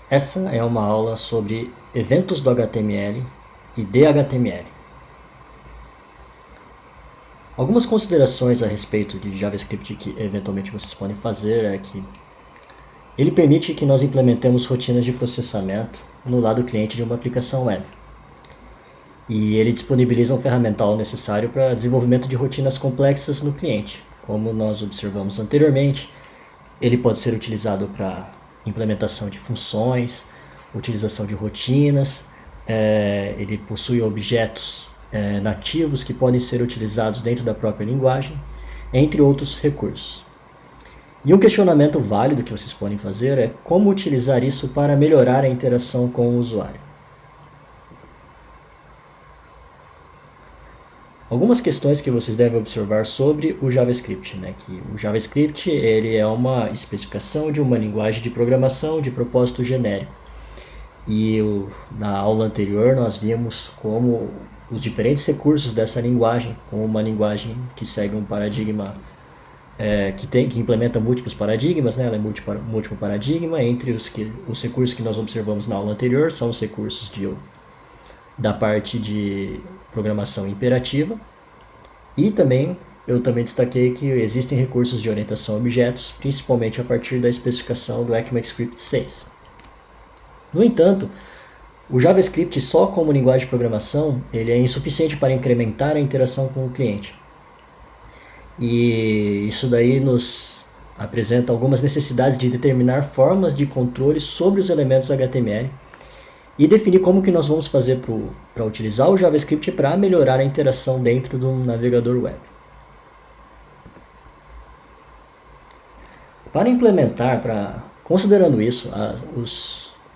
Essa é uma aula sobre eventos do HTML e DHTML. Algumas considerações a respeito de JavaScript que eventualmente vocês podem fazer é que ele permite que nós implementemos rotinas de processamento no lado cliente de uma aplicação web. E ele disponibiliza um ferramental necessário para desenvolvimento de rotinas complexas no cliente. Como nós observamos anteriormente, ele pode ser utilizado para implementação de funções, utilização de rotinas, ele possui objetos nativos que podem ser utilizados dentro da própria linguagem, entre outros recursos. E um questionamento válido que vocês podem fazer é como utilizar isso para melhorar a interação com o usuário. Algumas questões que vocês devem observar sobre o JavaScript, que o JavaScript ele é uma especificação de uma linguagem de programação de propósito genérico. E na aula anterior nós vimos como os diferentes recursos dessa linguagem, como uma linguagem que segue um paradigma que implementa múltiplos paradigmas, ela é múltiplo paradigma. Entre os recursos que nós observamos na aula anterior são os recursos da parte de programação imperativa, e eu também destaquei que existem recursos de orientação a objetos, principalmente a partir da especificação do ECMAScript 6. No entanto, o JavaScript só como linguagem de programação ele é insuficiente para incrementar a interação com o cliente. E isso daí nos apresenta algumas necessidades de determinar formas de controle sobre os elementos HTML e definir como que nós vamos fazer para utilizar o JavaScript para melhorar a interação dentro do navegador web. Para implementar, considerando isso,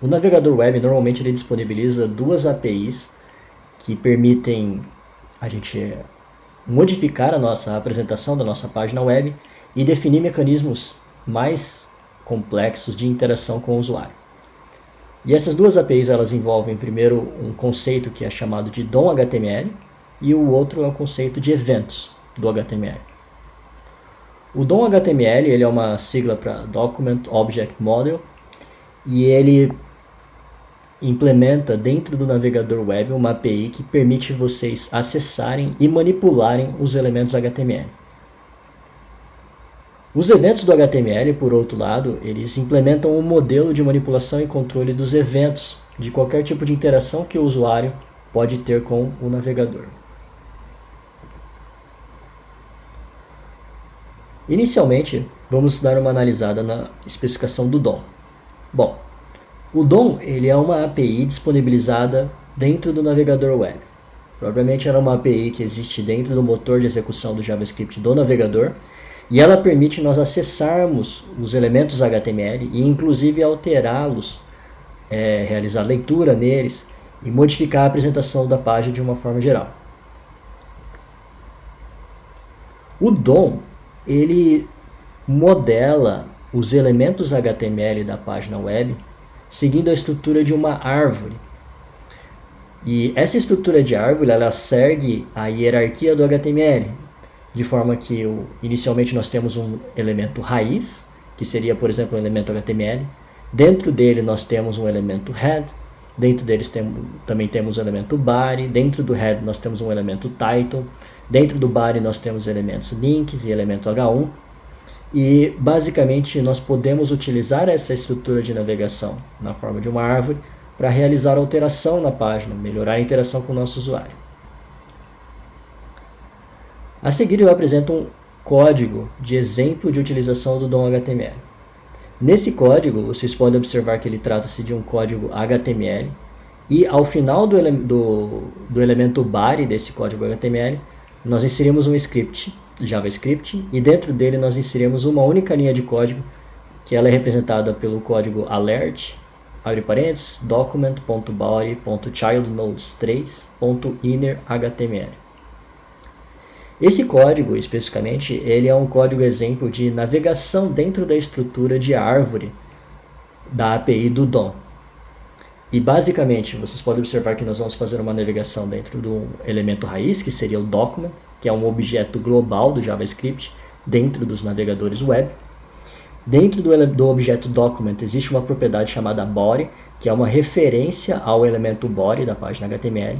o navegador web normalmente ele disponibiliza duas APIs que permitem a gente modificar a nossa apresentação da nossa página web e definir mecanismos mais complexos de interação com o usuário. E essas duas APIs elas envolvem primeiro um conceito que é chamado de DOM-HTML e o outro é o conceito de eventos do HTML. O DOM-HTML ele é uma sigla para Document Object Model e ele implementa dentro do navegador web uma API que permite vocês acessarem e manipularem os elementos HTML. Os eventos do HTML, por outro lado, eles implementam um modelo de manipulação e controle dos eventos de qualquer tipo de interação que o usuário pode ter com o navegador. Inicialmente, vamos dar uma analisada na especificação do DOM. Bom, o DOM ele é uma API disponibilizada dentro do navegador web. Propriamente ela é uma API que existe dentro do motor de execução do JavaScript do navegador, e ela permite nós acessarmos os elementos HTML e inclusive alterá-los, realizar leitura neles e modificar a apresentação da página de uma forma geral. O DOM ele modela os elementos HTML da página web seguindo a estrutura de uma árvore. E essa estrutura de árvore ela segue a hierarquia do HTML, de forma que inicialmente nós temos um elemento raiz, que seria, por exemplo, um elemento HTML. Dentro dele nós temos um elemento head, dentro deles também temos um elemento body, dentro do head nós temos um elemento title, dentro do body nós temos elementos links e elemento H1. E basicamente nós podemos utilizar essa estrutura de navegação na forma de uma árvore para realizar alteração na página, melhorar a interação com o nosso usuário. A seguir eu apresento um código de exemplo de utilização do DOM HTML. Nesse código vocês podem observar que ele trata-se de um código HTML e ao final do elemento body desse código HTML nós inserimos um script JavaScript e dentro dele nós inserimos uma única linha de código que ela é representada pelo código alert, abre parênteses, document.body.childnodes3.innerHTML. Esse código, especificamente, ele é um código exemplo de navegação dentro da estrutura de árvore da API do DOM. E basicamente, vocês podem observar que nós vamos fazer uma navegação dentro do elemento raiz, que seria o document, que é um objeto global do JavaScript dentro dos navegadores web. Dentro do objeto document existe uma propriedade chamada body, que é uma referência ao elemento body da página HTML.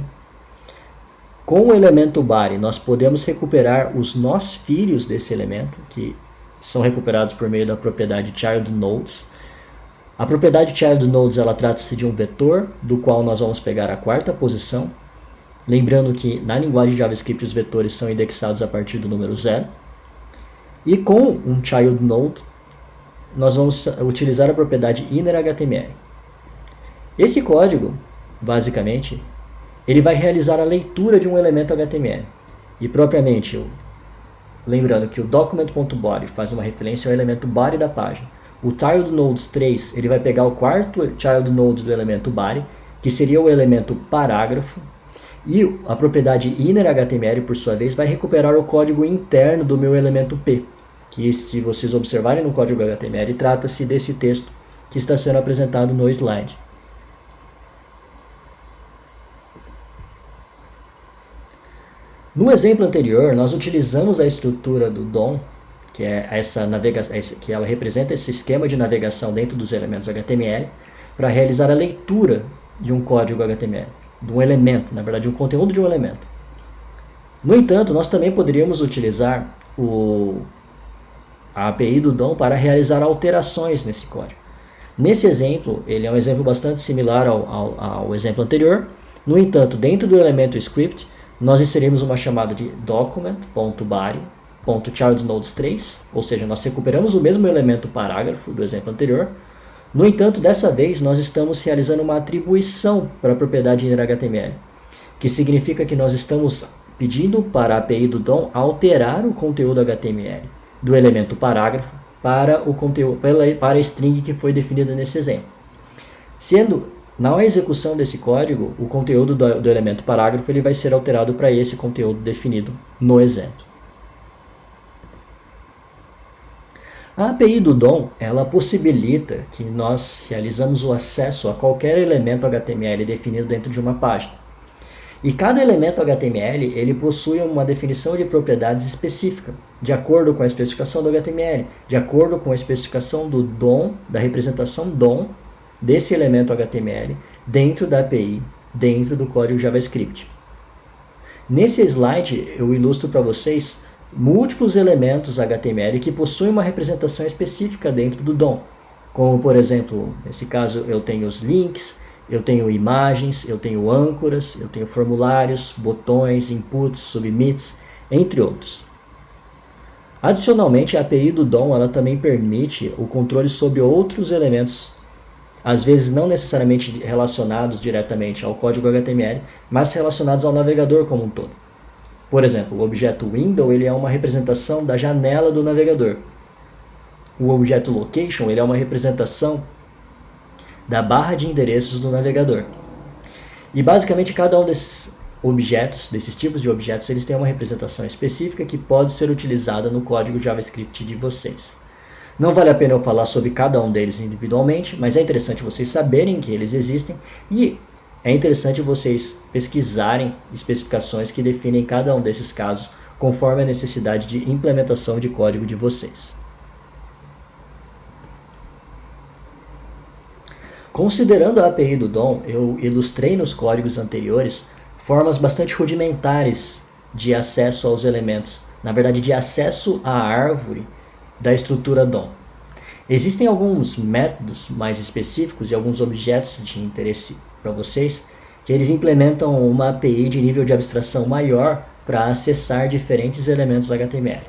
Com o elemento body, nós podemos recuperar os nós filhos desse elemento, que são recuperados por meio da propriedade child nodes. A propriedade child nodes, ela trata-se de um vetor, do qual nós vamos pegar a quarta posição. Lembrando que na linguagem JavaScript os vetores são indexados a partir do número 0. E com um child node, nós vamos utilizar a propriedade innerHTML. Esse código, basicamente, ele vai realizar a leitura de um elemento HTML. E propriamente, lembrando que o document.body faz uma referência ao elemento body da página. O child nodes 3, ele vai pegar o quarto child node do elemento body, que seria o elemento parágrafo. E a propriedade innerHTML, por sua vez, vai recuperar o código interno do meu elemento P, que, se vocês observarem no código HTML, trata-se desse texto que está sendo apresentado no slide. No exemplo anterior, nós utilizamos a estrutura do DOM, que é que ela representa esse esquema de navegação dentro dos elementos HTML, para realizar a leitura de um código HTML, de um elemento, na verdade, um conteúdo de um elemento. No entanto, nós também poderíamos utilizar a API do DOM para realizar alterações nesse código. Nesse exemplo, ele é um exemplo bastante similar ao exemplo anterior. No entanto, dentro do elemento script, nós inserimos uma chamada de document.body.childNodes3, ou seja, nós recuperamos o mesmo elemento parágrafo do exemplo anterior. No entanto, dessa vez, nós estamos realizando uma atribuição para a propriedade innerHTML, que significa que nós estamos pedindo para a API do DOM alterar o conteúdo HTML do elemento parágrafo para o conteúdo, para a string que foi definida nesse exemplo. Sendo, na execução desse código, o conteúdo do elemento parágrafo ele vai ser alterado para esse conteúdo definido no exemplo. A API do DOM, ela possibilita que nós realizamos o acesso a qualquer elemento HTML definido dentro de uma página. E cada elemento HTML, ele possui uma definição de propriedades específica, de acordo com a especificação do HTML, de acordo com a especificação do DOM, da representação DOM desse elemento HTML, dentro da API, dentro do código JavaScript. Nesse slide, eu ilustro para vocês múltiplos elementos HTML que possuem uma representação específica dentro do DOM. Como, por exemplo, nesse caso, eu tenho os links, eu tenho imagens, eu tenho âncoras, eu tenho formulários, botões, inputs, submits, entre outros. Adicionalmente, a API do DOM ela também permite o controle sobre outros elementos, às vezes não necessariamente relacionados diretamente ao código HTML, mas relacionados ao navegador como um todo. Por exemplo, o objeto window ele é uma representação da janela do navegador. O objeto location ele é uma representação da barra de endereços do navegador. E basicamente cada um desses objetos, desses tipos de objetos, eles têm uma representação específica que pode ser utilizada no código JavaScript de vocês. Não vale a pena eu falar sobre cada um deles individualmente, mas é interessante vocês saberem que eles existem e é interessante vocês pesquisarem especificações que definem cada um desses casos conforme a necessidade de implementação de código de vocês. Considerando a API do DOM, eu ilustrei nos códigos anteriores formas bastante rudimentares de acesso aos elementos, na verdade de acesso à árvore da estrutura DOM. Existem alguns métodos mais específicos e alguns objetos de interesse para vocês que eles implementam uma API de nível de abstração maior para acessar diferentes elementos HTML.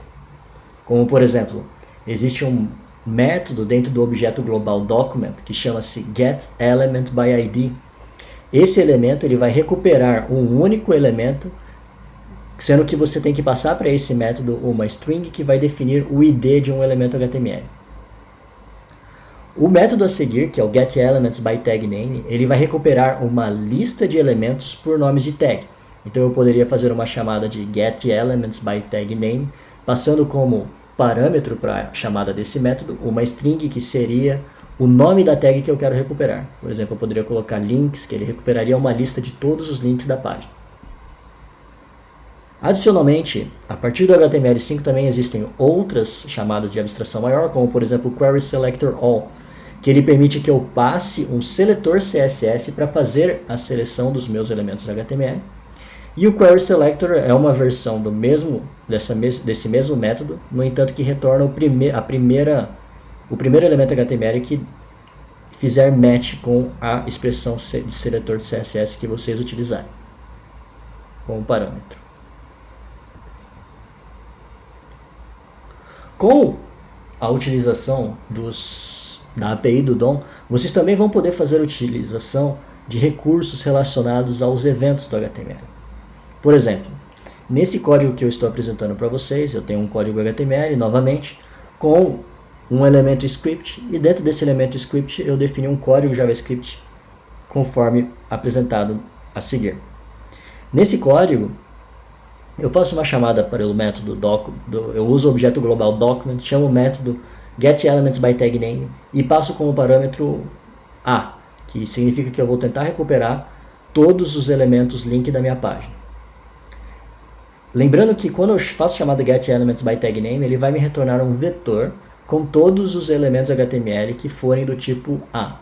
Como por exemplo, existe um método dentro do objeto global document que chama-se getElementById. Esse elemento ele vai recuperar um único elemento, sendo que você tem que passar para esse método uma string que vai definir o ID de um elemento HTML. O método a seguir, que é o getElementsByTagName, ele vai recuperar uma lista de elementos por nomes de tag. Então eu poderia fazer uma chamada de getElementsByTagName, passando como parâmetro para a chamada desse método uma string que seria o nome da tag que eu quero recuperar. Por exemplo, eu poderia colocar links, que ele recuperaria uma lista de todos os links da página. Adicionalmente, a partir do HTML5 também existem outras chamadas de abstração maior, como por exemplo o Query Selector All, que ele permite que eu passe um seletor CSS para fazer a seleção dos meus elementos HTML. E o Query Selector é uma versão desse mesmo método, no entanto que retorna o primeiro elemento HTML que fizer match com a expressão de seletor de CSS que vocês utilizarem como parâmetro. Com a utilização da API do DOM, vocês também vão poder fazer a utilização de recursos relacionados aos eventos do HTML. Por exemplo, nesse código que eu estou apresentando para vocês, eu tenho um código HTML, novamente, com um elemento script, e dentro desse elemento script eu defini um código JavaScript conforme apresentado a seguir. Nesse código, eu faço uma chamada para o método eu uso o objeto global document, chamo o método getElementsByTagName e passo como parâmetro A, que significa que eu vou tentar recuperar todos os elementos link da minha página. Lembrando que quando eu faço chamada getElementsByTagName, ele vai me retornar um vetor com todos os elementos HTML que forem do tipo A.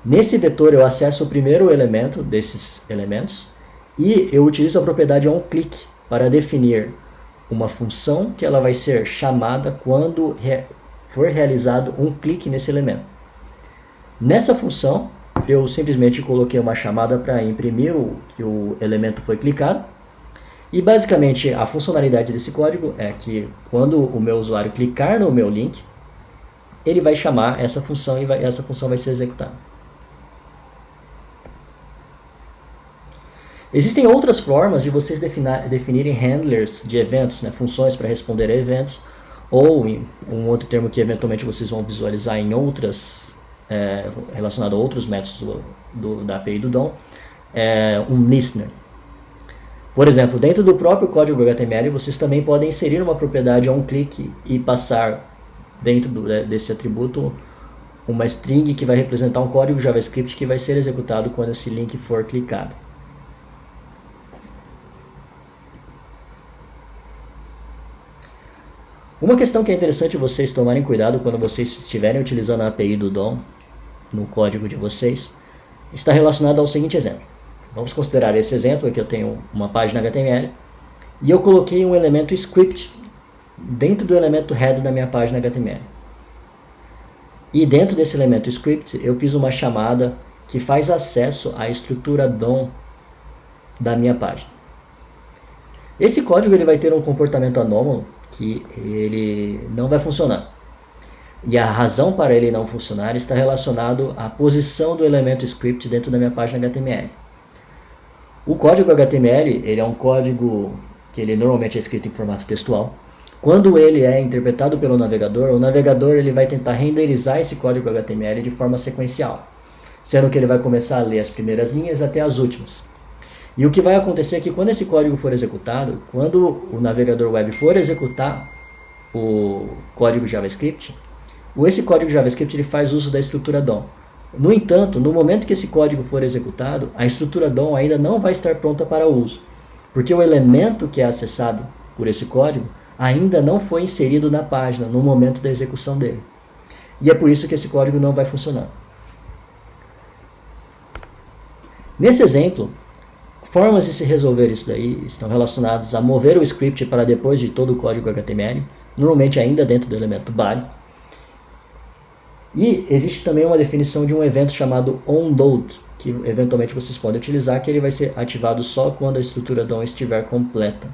Nesse vetor eu acesso o primeiro elemento desses elementos e eu utilizo a propriedade onClick para definir uma função que ela vai ser chamada quando for realizado um clique nesse elemento. Nessa função, eu simplesmente coloquei uma chamada para imprimir que o elemento foi clicado. E basicamente a funcionalidade desse código é que quando o meu usuário clicar no meu link, ele vai chamar essa função e essa função vai ser executada. Existem outras formas de vocês definirem handlers de eventos, né, funções para responder a eventos, ou em um outro termo que eventualmente vocês vão visualizar em relacionado a outros métodos da API do DOM, um listener. Por exemplo, dentro do próprio código HTML, vocês também podem inserir uma propriedade onClick e passar dentro desse atributo uma string que vai representar um código JavaScript que vai ser executado quando esse link for clicado. Uma questão que é interessante vocês tomarem cuidado quando vocês estiverem utilizando a API do DOM no código de vocês, está relacionada ao seguinte exemplo. Vamos considerar esse exemplo, que eu tenho uma página HTML e eu coloquei um elemento script dentro do elemento head da minha página HTML. E dentro desse elemento script eu fiz uma chamada que faz acesso à estrutura DOM da minha página. Esse código ele vai ter um comportamento anômalo que ele não vai funcionar. E a razão para ele não funcionar está relacionado à posição do elemento script dentro da minha página HTML. O código HTML ele é um código que ele normalmente é escrito em formato textual. Quando ele é interpretado pelo navegador, o navegador ele vai tentar renderizar esse código HTML de forma sequencial, sendo que ele vai começar a ler as primeiras linhas até as últimas. E o que vai acontecer é que quando esse código for executado, quando o navegador web for executar o código JavaScript, esse código JavaScript ele faz uso da estrutura DOM. No entanto, no momento que esse código for executado, a estrutura DOM ainda não vai estar pronta para uso, porque o elemento que é acessado por esse código ainda não foi inserido na página no momento da execução dele. E é por isso que esse código não vai funcionar. Nesse exemplo, formas de se resolver isso daí estão relacionadas a mover o script para depois de todo o código HTML, normalmente ainda dentro do elemento body. E existe também uma definição de um evento chamado onLoad, que eventualmente vocês podem utilizar, que ele vai ser ativado só quando a estrutura DOM estiver completa.